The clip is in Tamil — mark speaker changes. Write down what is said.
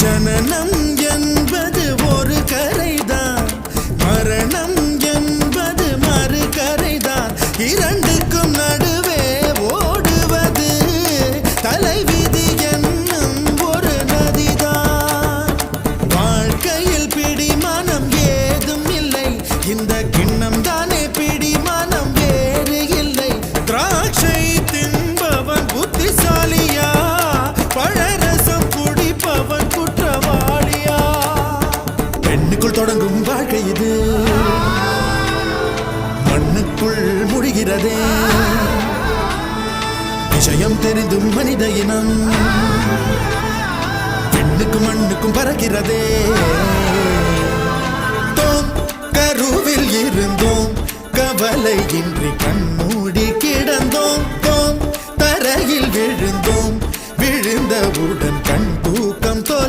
Speaker 1: ஜனனம் என்பது ஒரு கரைதான், மரணம் என்பது மறு கரைதான். இரண்டுக்கும் நடுவே ஓடுவது தலைவிதி என்னும் ஒரு நதிதான். வாழ்க்கையில் பிடிமானம் ஏதும் இல்லை, இந்த கிண்ணம் தானே பிடிமானம் வேறு இல்லை. திராட்சை தின்பவன் புத்திசாலியா, பழரசம் குடிப்பவன் குற்றவாளியா? பெண்ணுக்குள் தொடங்கும் வாழ்க்கை இது, மண்ணுக்குள் முடிகிறதே. விஷயம் தெரிந்தும் மனித இனம் பெண்ணுக்கும் மண்ணுக்கும் பறக்கிறதே. தோம் கருவில் இருந்தோம், கவலை இன்றி கண்மூடி கிடந்தோம். தோம் தரையில் விழுந்தோம், விழுந்தவுடன் கண் தூக்கம் தொலை.